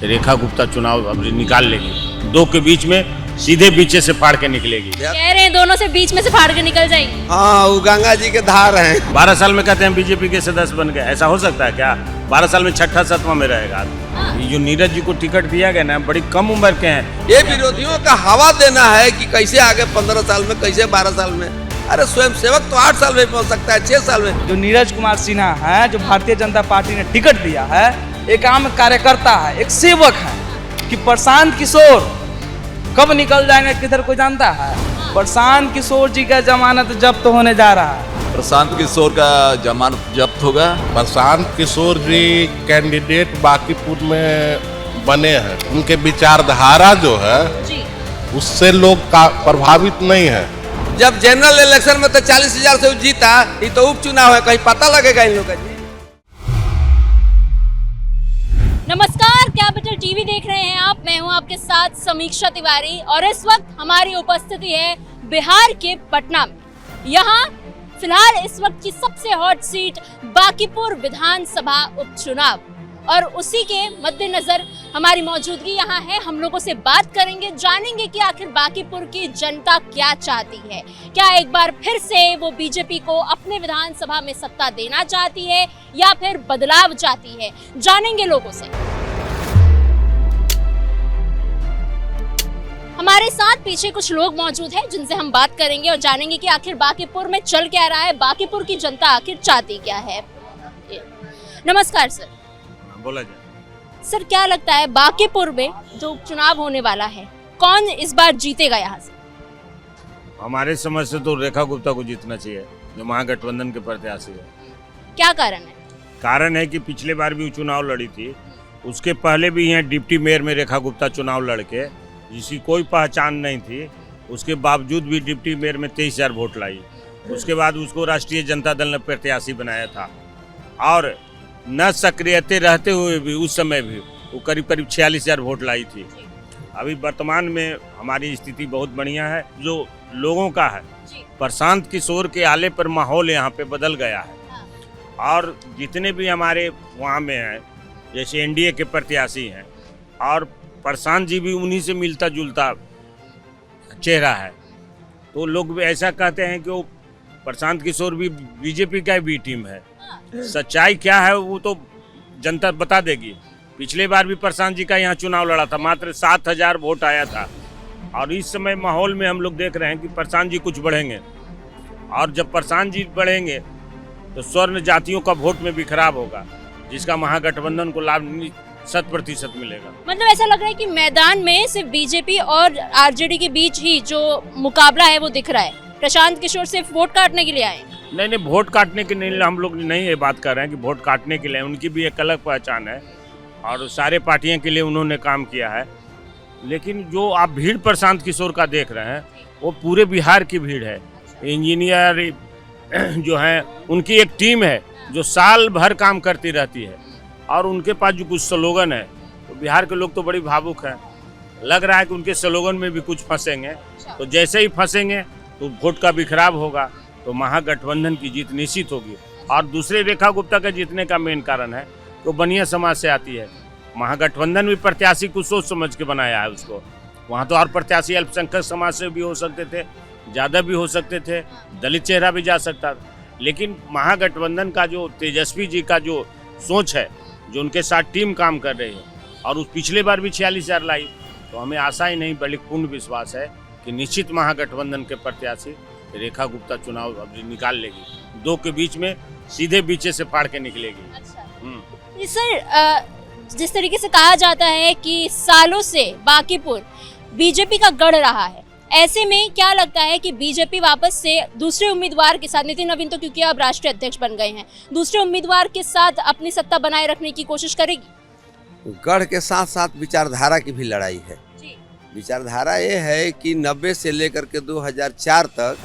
रेखा गुप्ता चुनाव अब निकाल लेगी। दो के बीच में सीधे बीचे से फाड़ के निकलेगी। कह रहे हैं दोनों से बीच में से फाड़ के निकल जाएगी। हाँ, वो गंगा जी के धार हैं। 12 साल में कहते हैं बीजेपी के सदस्य बन गए, ऐसा हो सकता है क्या? 12 साल में छठा सातवां में रहेगा। ये जो नीरज जी को टिकट दिया गया ना, बड़ी कम उम्र के हैं। ये विरोधियों का हवा देना है कि कैसे आगे 15 साल में, कैसे 12 साल में। अरे स्वयं सेवक तो 8 साल में पहुंच सकता है, 6 साल में। जो नीरज कुमार सिन्हा है, जो भारतीय जनता पार्टी ने टिकट दिया है, एक आम कार्यकर्ता है, एक सेवक है। कि प्रशांत किशोर कब निकल जाएंगे किधर कोई जानता है? प्रशांत किशोर जी का जमानत जब्त होने जा रहा है। प्रशांत किशोर का जमानत जब्त होगा। प्रशांत किशोर जी कैंडिडेट बांकीपुर में बने हैं, उनके विचारधारा जो है उससे लोग प्रभावित नहीं है। जब जनरल इलेक्शन में तो 40,000 से जीता, ये तो उपचुनाव है, कहीं पता लगेगा इन लोगों का। नमस्कार, कैपिटल टीवी देख रहे हैं आप। मैं हूं आपके साथ समीक्षा तिवारी और इस वक्त हमारी उपस्थिति है बिहार के पटना में। यहाँ फिलहाल इस वक्त की सबसे हॉट सीट बांकीपुर विधानसभा उपचुनाव और उसी के मद्देनजर हमारी मौजूदगी यहाँ है। हम लोगों से बात करेंगे, जानेंगे कि आखिर बांकीपुर की जनता क्या चाहती है। क्या एक बार फिर से वो बीजेपी को अपने विधानसभा में सत्ता देना चाहती है या फिर बदलाव चाहती है? जानेंगे लोगों से। हमारे साथ पीछे कुछ लोग मौजूद हैं जिनसे हम बात करेंगे और जानेंगे कि आखिर बांकीपुर में चल क्या रहा है, बांकीपुर की जनता आखिर चाहती क्या है। नमस्कार सर। बोला जाए सर, क्या लगता है बांकीपुर में जो चुनाव होने वाला है, कौन इस बार जीतेगा यहाँ से? हमारे समझ से तो रेखा गुप्ता को जीतना चाहिए, जो महागठबंधन के प्रत्याशी है। क्या कारण है? कारण है कि पिछले बार भी चुनाव लड़ी थी, उसके पहले भी यहाँ डिप्टी मेयर में रेखा गुप्ता चुनाव लड़के, जिसकी कोई पहचान नहीं थी, उसके बावजूद भी डिप्टी मेयर में 23,000 वोट लाई। उसके बाद उसको राष्ट्रीय जनता दल ने प्रत्याशी बनाया था और न सक्रियते रहते हुए भी उस समय भी वो करीब 46,000 वोट लाई थी। अभी वर्तमान में हमारी स्थिति बहुत बढ़िया है, जो लोगों का है। प्रशांत किशोर के आले पर माहौल यहाँ पे बदल गया है और जितने भी हमारे वहाँ में हैं, जैसे एनडीए के प्रत्याशी हैं, और प्रशांत जी भी उन्हीं से मिलता जुलता चेहरा है, तो लोग भी ऐसा कहते हैं कि वो प्रशांत किशोर भी बीजेपी का भी टीम है। सच्चाई क्या है वो तो जनता बता देगी। पिछले बार भी प्रशांत जी का यहाँ चुनाव लड़ा था, मात्र 7,000 वोट आया था और इस समय माहौल में हम लोग देख रहे हैं कि प्रशांत जी कुछ बढ़ेंगे और जब प्रशांत जी बढ़ेंगे तो स्वर्ण जातियों का वोट में भी खराब होगा, जिसका महागठबंधन को लाभ 100% मिलेगा। मतलब ऐसा लग रहा है कि मैदान में सिर्फ बीजेपी और आरजेडी के बीच ही जो मुकाबला है वो दिख रहा है। प्रशांत किशोर सिर्फ वोट काटने के लिए आए? नहीं, वोट काटने के लिए हम लोग नहीं ये बात कर रहे हैं कि वोट काटने के लिए, उनकी भी एक अलग पहचान है और सारे पार्टियों के लिए उन्होंने काम किया है। लेकिन जो आप भीड़ प्रशांत किशोर का देख रहे हैं वो पूरे बिहार की भीड़ है। इंजीनियर जो हैं उनकी एक टीम है जो साल भर काम करती रहती है और उनके पास जो कुछ स्लोगन है, तो बिहार के लोग तो बड़ी भावुक हैं। लग रहा है कि उनके स्लोगन में भी कुछ फंसेंगे, तो जैसे ही फंसेंगे तो वोट का भी खराब होगा, तो महागठबंधन की जीत निश्चित होगी। और दूसरे रेखा गुप्ता का जीतने का मेन कारण है तो बनिया समाज से आती है। महागठबंधन भी प्रत्याशी को सोच समझ के बनाया है उसको। वहाँ तो और प्रत्याशी अल्पसंख्यक समाज से भी हो सकते थे, ज़्यादा भी हो सकते थे, दलित चेहरा भी जा सकता था। लेकिन महागठबंधन का जो तेजस्वी जी का जो सोच है, जो उनके साथ टीम काम कर रही है और उस पिछले बार भी 46,000 लाई, तो हमें आशा ही नहीं बल्कि पूर्ण विश्वास है कि निश्चित महागठबंधन के प्रत्याशी रेखा गुप्ता चुनाव अब निकाल लेगी। दो के बीच में सीधे बीचे से फाड़ के निकलेगी। अच्छा। सर, जिस तरीके से कहा जाता है कि सालों से बांकीपुर बीजेपी का गढ़ रहा है, ऐसे में क्या लगता है कि बीजेपी वापस से दूसरे उम्मीदवार के साथ, नितिन नवीन तो क्योंकि अब राष्ट्रीय अध्यक्ष बन गए हैं, दूसरे उम्मीदवार के साथ अपनी सत्ता बनाए रखने की कोशिश करेगी? गढ़ के साथ साथ विचारधारा की भी लड़ाई है। विचारधारा ये है कि 90 से लेकर के 2004 तक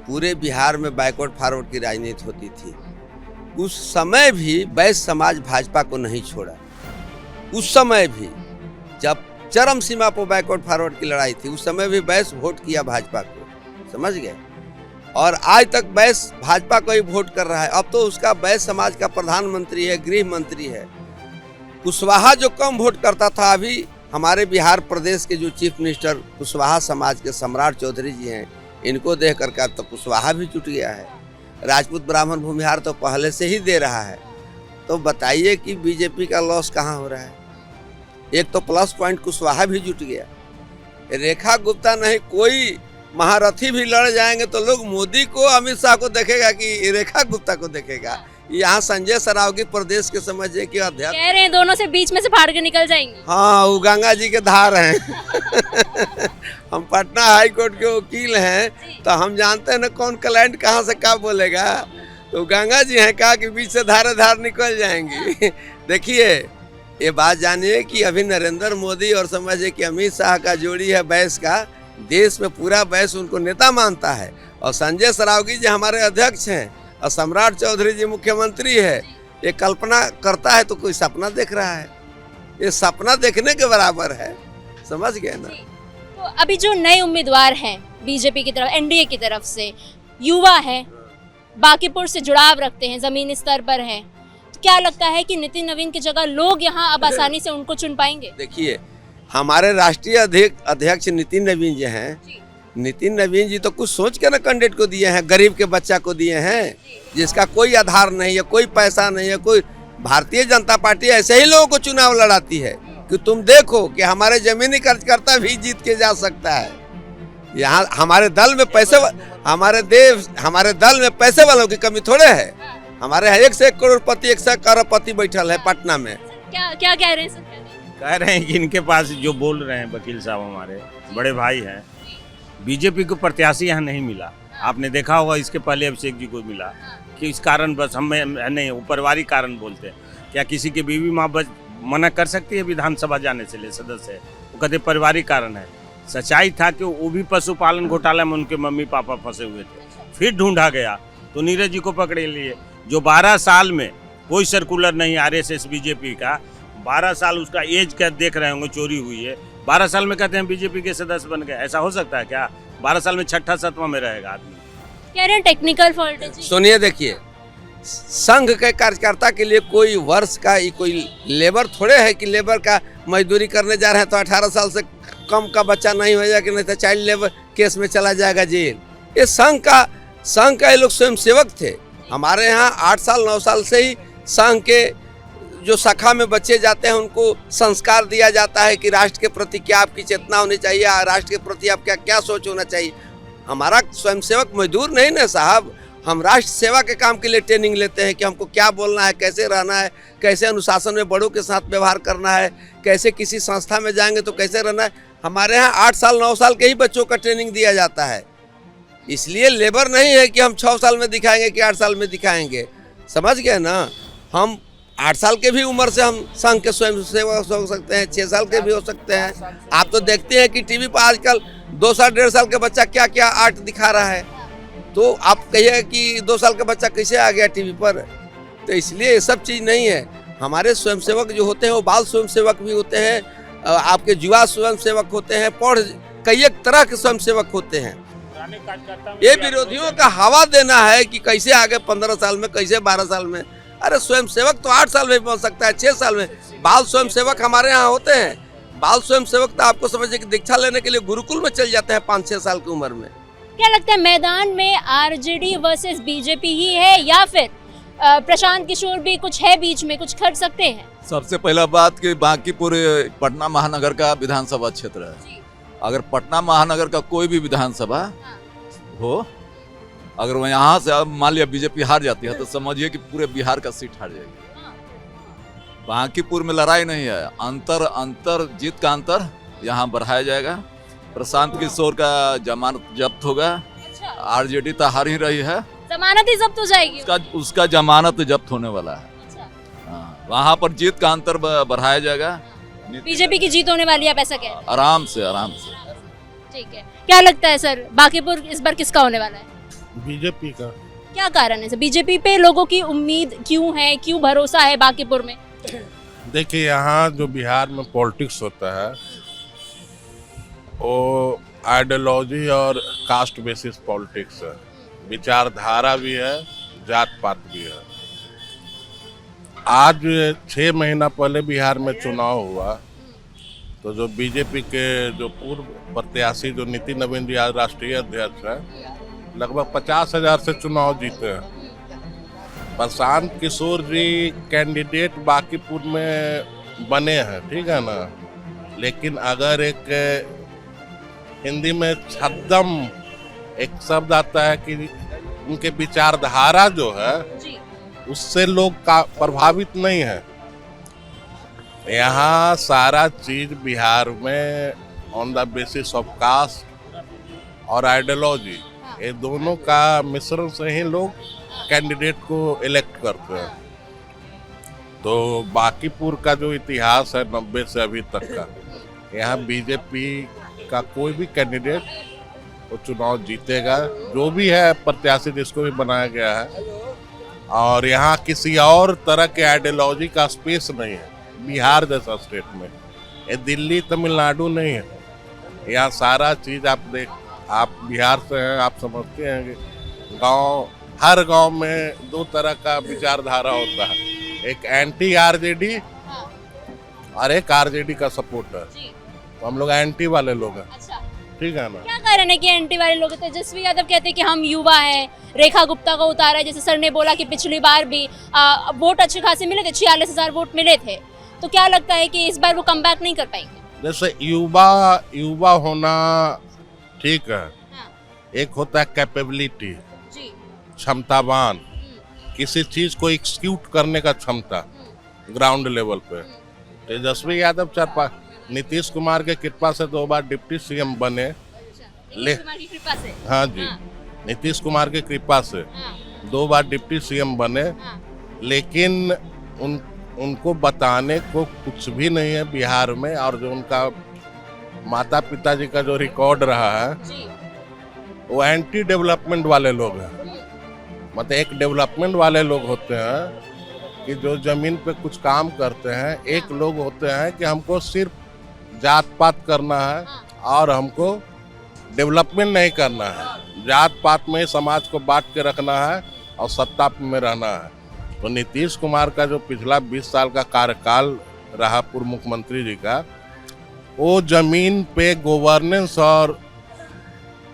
पूरे बिहार में बैकवर्ड फॉरवर्ड की राजनीति होती थी। उस समय भी वैश्य समाज भाजपा को नहीं छोड़ा। उस समय भी जब चरम सीमा पर बैकवर्ड फॉरवर्ड की लड़ाई थी, उस समय भी वैश्य वोट किया भाजपा को, समझ गए। और आज तक वैश्य भाजपा को ही वोट कर रहा है। अब तो उसका वैश्य समाज का प्रधानमंत्री है, गृह मंत्री है। कुशवाहा जो कम वोट करता था, अभी हमारे बिहार प्रदेश के जो चीफ मिनिस्टर कुशवाहा समाज के सम्राट चौधरी जी हैं, इनको देख करके अब तो कुशवाहा भी जुट गया है। राजपूत ब्राह्मण भूमिहार तो पहले से ही दे रहा है। तो बताइए कि बीजेपी का लॉस कहाँ हो रहा है। एक तो प्लस पॉइंट कुशवाहा भी जुट गया, रेखा गुप्ता नहीं, कोई महारथी भी लड़ जाएंगे तो लोग मोदी को, अमित शाह को देखेगा कि रेखा गुप्ता को देखेगा। यहाँ संजय सरावगी प्रदेश के समझिए कि अध्यक्ष कह रहे हैं दोनों से बीच में से फाड़ के निकल जाएंगे। हाँ, वो गंगा जी के धार हैं। हम पटना हाई कोर्ट के वकील हैं, तो हम जानते हैं ना कौन क्लाइंट कहाँ से क्या बोलेगा। तो गंगा जी हैं, कहा कि बीच से धारे धार निकल जाएंगी। देखिए, ये बात जानिए कि अभी नरेंद्र मोदी और समझिए कि अमित शाह का जोड़ी है बैस का, देश में पूरा बैस उनको नेता मानता है। और संजय सरावगी जी हमारे अध्यक्ष हैं और सम्राट चौधरी जी मुख्यमंत्री है। ये कल्पना करता है तो कोई सपना देख रहा है, ये सपना देखने के बराबर है, समझ गए ना। तो अभी जो नए उम्मीदवार हैं बीजेपी की तरफ, एनडीए की तरफ से, युवा है, बांकीपुर से जुड़ाव रखते हैं, जमीनी स्तर पर हैं, तो क्या लगता है कि नितिन नवीन की जगह लोग यहाँ अब आसानी से उनको चुन पाएंगे? देखिए, हमारे राष्ट्रीय अध्यक्ष नितिन नवीन जी हैं, नितिन नवीन जी तो कुछ सोच के ना कैंडिडेट को दिए हैं, गरीब के बच्चा को दिए हैं, जिसका कोई आधार नहीं है, कोई पैसा नहीं है, कोई। भारतीय जनता पार्टी ऐसे ही लोगों को चुनाव लड़ाती है कि तुम देखो कि हमारे जमीनी कार्यकर्ता भी जीत के जा सकता है। यहाँ हमारे दल में पैसे वालों की कमी थोड़े है। हमारे यहाँ 1 से 1 करोड़पति, 1 से करोड़पति बैठल है पटना में। क्या क्या कह रहे हैं सर? कह रहे हैं कि इनके पास जो बोल रहे हैं वकील साहब, हमारे बड़े भाई हैं, बीजेपी को प्रत्याशी यहाँ नहीं मिला। आपने देखा होगा, इसके पहले अभिषेक जी को मिला कि इस कारण बस हमें नहीं, वो पारिवारिक कारण बोलते हैं। क्या किसी की बीवी माँ मना कर सकती है विधानसभा जाने से ले सदस्य? वो कहते पारिवारिक कारण है। सच्चाई था कि वो भी पशुपालन घोटाला में उनके मम्मी पापा फंसे हुए थे, फिर ढूंढा गया तो नीरज जी को पकड़े लिए। जो 12 साल में कोई सर्कुलर नहीं आरएसएस बीजेपी का, 12 साल उसका एज क्या देख रहे होंगे, चोरी हुई है, 12 साल में कहते हैं बीजेपी के सदस्य बन गए। ऐसा हो सकता है क्या? 12 साल में 6ठा 7वां में रहेगा आदमी। कह रहे हैं टेक्निकल फॉल्ट है जी। सुनिए, देखिए, संघ के कार्यकर्ता के लिए कोई वर्ष का कोई लेबर थोड़े है कि लेबर का मजदूरी करने जा रहे हैं तो 18 साल से कम का बच्चा नहीं हो जाएगा, नहीं तो चाइल्ड लेबर केस में चला जाएगा जेल। ये संघ का ये लोग स्वयं सेवक थे। हमारे यहाँ 8 साल 9 साल से ही संघ के जो शाखा में बच्चे जाते हैं उनको संस्कार दिया जाता है कि राष्ट्र के प्रति क्या आपकी चेतना होनी चाहिए, राष्ट्र के प्रति आपका क्या सोच होना चाहिए। हमारा स्वयंसेवक मजदूर नहीं ना साहब, हम राष्ट्र सेवा के काम के लिए ट्रेनिंग लेते हैं कि हमको क्या बोलना है, कैसे रहना है, कैसे अनुशासन में बड़ों के साथ व्यवहार करना है, कैसे किसी संस्था में जाएंगे तो कैसे रहना है। हमारे यहाँ 8 साल 9 साल के ही बच्चों का ट्रेनिंग दिया जाता है। इसलिए लेबर नहीं है कि हम 6 साल में दिखाएंगे कि 8 साल में दिखाएंगे, समझ गए ना। हम 8 साल के भी उम्र से हम संघ के स्वयं सेवक हो सकते हैं, 6 साल के भी हो सकते हैं। आप तो देखते हैं कि टीवी पर आजकल 2 साल 1.5 साल के बच्चा क्या क्या आर्ट दिखा रहा है, तो आप कहिए कि 2 साल का बच्चा कैसे आ गया टीवी पर। तो इसलिए ये सब चीज़ नहीं है। हमारे स्वयंसेवक जो होते हैं वो बाल स्वयंसेवक भी होते हैं, आपके युवा स्वयंसेवक होते हैं, कई एक तरह के स्वयंसेवक होते हैं। ये विरोधियों का हवा देना है कि कैसे आगे 15 साल में, कैसे 12 साल में। अरे स्वयंसेवक तो 8 साल में भी बन सकता है, 6 साल में। बाल स्वयंसेवक हमारे यहाँ होते हैं। बाल स्वयंसेवक तो आपको समझिए कि दीक्षा लेने के लिए गुरुकुल में चल जाते हैं 5-6 साल की उम्र में। क्या लगता है मैदान में आरजेडी वर्सेस बीजेपी ही है या फिर प्रशांत किशोर भी कुछ है बीच में, कुछ कर सकते हैं? सबसे पहला बात कि बांकीपुर पटना महानगर का विधानसभा क्षेत्र है। अगर पटना महानगर का कोई भी विधानसभा हो, अगर वो यहाँ से अब मान लिया बीजेपी हार जाती है तो समझिए कि पूरे बिहार का सीट हार जाएगी। बांकीपुर में लड़ाई नहीं है, अंतर जीत का अंतर यहाँ बढ़ाया जाएगा। प्रशांत किशोर का जमानत जब्त होगा। आरजेडी तो हार ही रही है, जमानत ही जब्त हो जाएगी। उसका जमानत जब्त होने वाला है। वहाँ पर जीत का अंतर बढ़ाया जाएगा। बीजेपी की जीत होने वाली है, आप ऐसा कह रहे हैं? आराम से ठीक है। क्या लगता है सर, बांकीपुर इस बार किसका होने वाला है? बीजेपी का। क्या कारण है सर, बीजेपी पे लोगों की उम्मीद क्यों है, क्यों भरोसा है बांकीपुर में? देखिए, यहाँ जो बिहार में पॉलिटिक्स होता है वो आइडियोलॉजी और कास्ट बेसिस पॉलिटिक्स है। विचारधारा भी है, जात पात भी है। आज 6 महीना पहले बिहार में चुनाव हुआ तो जो बीजेपी के जो पूर्व प्रत्याशी जो नितिन नवीन जी आज राष्ट्रीय अध्यक्ष हैं, लगभग 50,000 से चुनाव जीते हैं। प्रशांत किशोर जी कैंडिडेट बांकीपुर में बने हैं, ठीक है ना, लेकिन अगर एक हिंदी में छद्म एक शब्द आता है कि उनके विचारधारा जो है उससे लोग प्रभावित नहीं है। यहाँ सारा चीज बिहार में on the basis of caste और आइडियोलॉजी, ये दोनों का मिश्रण से ही लोग कैंडिडेट को इलेक्ट करते हैं। तो बांकीपुर का जो इतिहास है 90 से अभी तक का, यहाँ बीजेपी का कोई भी कैंडिडेट वो चुनाव जीतेगा, जो भी है प्रत्याशी जिसको भी बनाया गया है। और यहाँ किसी और तरह के आइडियोलॉजी का स्पेस नहीं है बिहार जैसा स्टेट में। ये दिल्ली तमिलनाडु नहीं है। यहाँ सारा चीज आप बिहार से हैं, आप समझते हैं कि हर गांव में 2 तरह का विचारधारा होता है, एक एंटी आरजेडी और एक आरजेडी का सपोर्टर। तो हम लोग एंटी वाले लोग हैं, ठीक है ना। क्या कारण है कि एंटी वाले लोग? तेजस्वी यादव कहते हैं कि हम युवा हैं, रेखा गुप्ता को उतारा है, जैसे सर ने बोला कि पिछली बार भी वोट अच्छे खासे मिले थे, 46,000 वोट मिले थे। तो क्या लगता है कि इस बार वो कमबैक नहीं कर पाएंगे? जैसे युवा होना ठीक है, एक होता है कैपेबिलिटी, क्षमतावान, किसी चीज को एक्सिक्यूट करने का क्षमता ग्राउंड लेवल पे। तेजस्वी यादव नीतीश कुमार के कृपा से 2 बार डिप्टी सीएम बने। हाँ जी, नीतीश कुमार की कृपा से 2 बार डिप्टी सीएम बने, लेकिन उनको बताने को कुछ भी नहीं है बिहार में। और जो उनका माता पिता जी का जो रिकॉर्ड रहा है वो एंटी डेवलपमेंट वाले लोग हैं। मतलब एक डेवलपमेंट वाले लोग होते हैं कि जो जमीन पे कुछ काम करते हैं, एक लोग होते हैं कि हमको सिर्फ जात पात करना है और हमको डेवलपमेंट नहीं करना है। जात पात में समाज को बांट के रखना है और सत्ता में रहना है। तो नीतीश कुमार का जो पिछला 20 साल का कार्यकाल रहा पूर्व मुख्यमंत्री जी का, वो जमीन पे गवर्नेंस और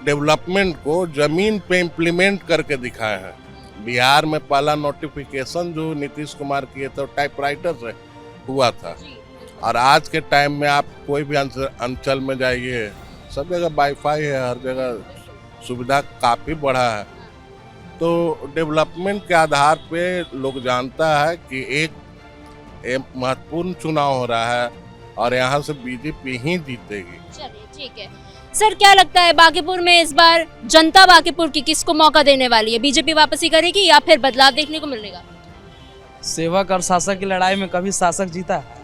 डेवलपमेंट को जमीन पे इम्प्लीमेंट करके दिखाए हैं। बिहार में पहला नोटिफिकेशन जो नीतीश कुमार किए थे टाइपराइटर से हुआ था। और आज के टाइम में आप कोई भी अंचल में जाइए, सब जगह वाईफाई है, हर जगह सुविधा काफ़ी बढ़ा है। तो डेवलपमेंट के आधार पे लोग जानता है कि एक महत्वपूर्ण चुनाव हो रहा है और यहाँ से बीजेपी ही जीतेगी। चलिए ठीक है सर, क्या लगता है बांकीपुर में इस बार जनता बांकीपुर की किसको मौका देने वाली है? बीजेपी वापसी करेगी या फिर बदलाव देखने को मिलेगा? सेवक और शासक की लड़ाई में कभी शासक जीता है?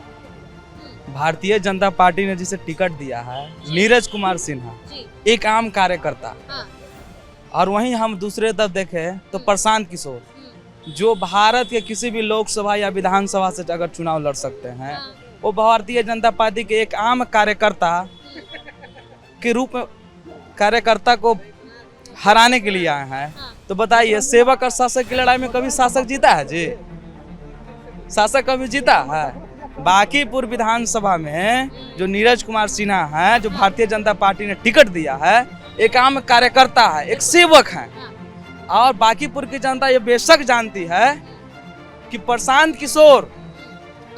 भारतीय जनता पार्टी ने जिसे टिकट दिया है नीरज कुमार सिन्हा, एक आम कार्यकर्ता। और वहीं हम दूसरे तरफ देखें तो प्रशांत किशोर, जो भारत के किसी भी लोकसभा या विधानसभा से अगर चुनाव लड़ सकते हैं, वो भारतीय जनता पार्टी के एक आम कार्यकर्ता के रूप में कार्यकर्ता को हराने के लिए आए हैं। तो बताइए, सेवक और शासक की लड़ाई में कभी शासक जीता है जी? शासक कभी जीता है? बांकीपुर विधानसभा में जो नीरज कुमार सिन्हा है, जो भारतीय जनता पार्टी ने टिकट दिया है, एक आम कार्यकर्ता है, एक सेवक है। और बांकीपुर की जनता ये बेशक जानती है कि प्रशांत किशोर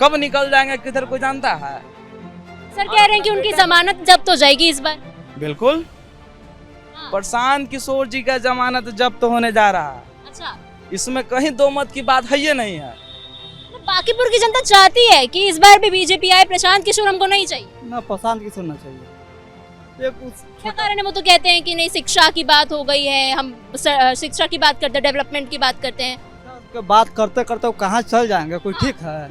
कब निकल जाएंगे किधर, कोई जानता है? सर कह रहे हैं कि उनकी जमानत जब्त हो जाएगी इस बार। बिल्कुल, प्रशांत किशोर जी का जमानत जब्त होने जा रहा है। अच्छा, इसमें कहीं दो मत की बात है ये नहीं है। तो बांकीपुर की जनता चाहती है कि इस बार भी बीजेपी आए, प्रशांत किशोर हमको नहीं चाहिए। ना प्रशांत किशोर ना चाहिए। ये कुछ क्या कारण है? वो तो कहते हैं कि नहीं, शिक्षा की बात हो गई है, हम शिक्षा की बात करते हैं, डेवलपमेंट की बात करते हैं। बात करते करते वो कहाँ चल जाएंगे, कोई ठीक है?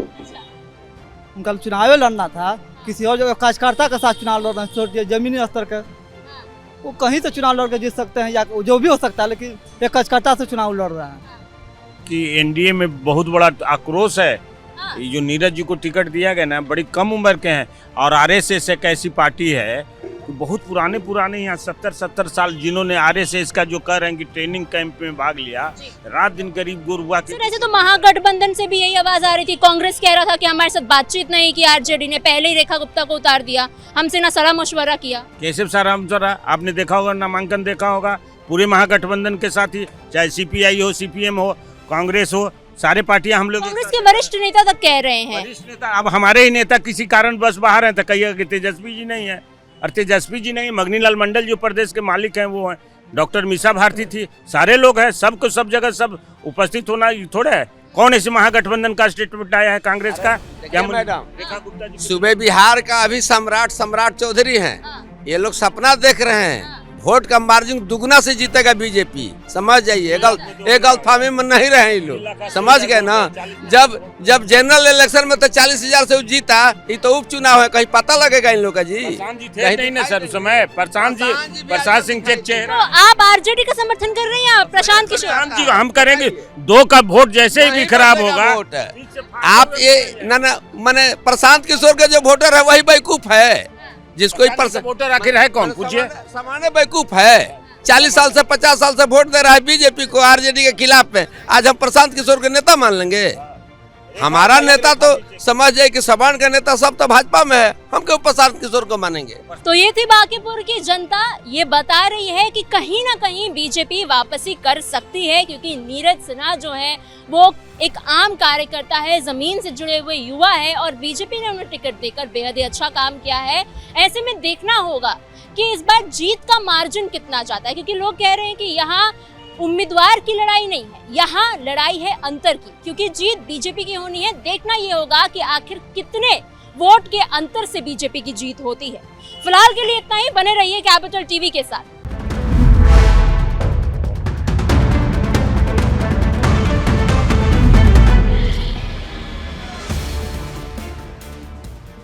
उनका चुनाव लड़ना था, किसी और जगह कार्यकर्ता के साथ चुनाव लड़ रहे हैं, जमीनी स्तर के। वो कहीं से चुनाव लड़ के जीत सकते हैं या जो भी हो सकता है, लेकिन एक कार्यकर्ता से चुनाव लड़ रहे हैं। कि एनडीए में बहुत बड़ा आक्रोश है। ये जो नीरज जी को टिकट दिया गया ना, बड़ी कम उम्र के हैं और आरएसएस एक ऐसी पार्टी है कि बहुत पुराने यहाँ 70 साल जिन्होंने RSS का जो कह रहे हैं कि ट्रेनिंग कैंप में भाग लिया, रात दिन गरीब गुरबा के। सर ऐसे तो महागठबंधन से भी यही आवाज आ रही थी, कांग्रेस कह रहा था कि हमारे साथ बातचीत नहीं की, आरजेडी ने पहले ही रेखा गुप्ता को उतार दिया, हमसे ना सलाह मशवरा किया। कैसे सारा मशवरा आपने देखा होगा, नामांकन देखा होगा, पूरे महागठबंधन के साथ ही, चाहे CPI हो, CPM हो, कांग्रेस हो, सारे पार्टियां हम लोग। कांग्रेस के वरिष्ठ नेता तक कह रहे हैं। वरिष्ठ नेता, अब हमारे ही नेता किसी कारण बस बाहर हैं तो कहिएगा कि तेजस्वी जी नहीं है, और तेजस्वी जी नहीं, मगनीलाल मंडल जो प्रदेश के मालिक हैं वो हैं, डॉक्टर मीसा भारती थी, सारे लोग हैं, सबको सब जगह सब उपस्थित होना थोड़े है। कौन ऐसे महागठबंधन का स्टेटमेंट आया है कांग्रेस का? क्या मैडम, सूबे बिहार का अभी सम्राट चौधरी हैं, ये लोग सपना देख रहे हैं वोट का मार्जिन दुगना से जीतेगा बीजेपी। समझ जाइए, एक गलतफहमी में नहीं रहे ये लोग, समझ गए ना। जब जनरल इलेक्शन में तो 40,000 से जीता, ये तो उपचुनाव है, कहीं पता लगेगा इन लोग का जी। नहीं ना सर, उस समय प्रशांत सिंह चेक। तो आप आरजेडी का समर्थन कर रहे हैं? प्रशांत किशोर जी हम करेंगे, 2 का वोट जैसे ही भी खराब होगा। आप ये ना मैंने प्रशांत किशोर के जो वोटर है वही बेवकूफ है, जिसको वोटर आखिर है कौन, पूछिए। सामान्य बेवकूफ है, 40 साल से 50 साल से वोट दे रहा है बीजेपी को, आरजेडी के खिलाफ में। आज हम प्रशांत किशोर के नेता मान लेंगे? हमारा नेता तो समझ जाए कि सबान का नेता सब तो भाजपा में है, हम क्यों प्रशांत किशोर को मानेंगे? तो ये थी बांकीपुर की जनता, ये बता रही है कि कहीं ना कहीं बीजेपी वापसी कर सकती है, क्योंकि नीरज सिन्हा जो है वो एक आम कार्यकर्ता है, जमीन से जुड़े हुए युवा है, और बीजेपी ने उन्हें टिकट देकर बेहद ही अच्छा काम किया है। ऐसे में देखना होगा कि इस बार जीत का मार्जिन कितना जाता है, क्योंकि लोग कह रहे हैं कि यहाँ उम्मीदवार की लड़ाई नहीं है, यहाँ लड़ाई है अंतर की, क्योंकि जीत बीजेपी की होनी है। देखना ये होगा कि आखिर कितने वोट के अंतर से बीजेपी की जीत होती है। फिलहाल के लिए इतना ही, बने रहिए कैपिटल टीवी के साथ।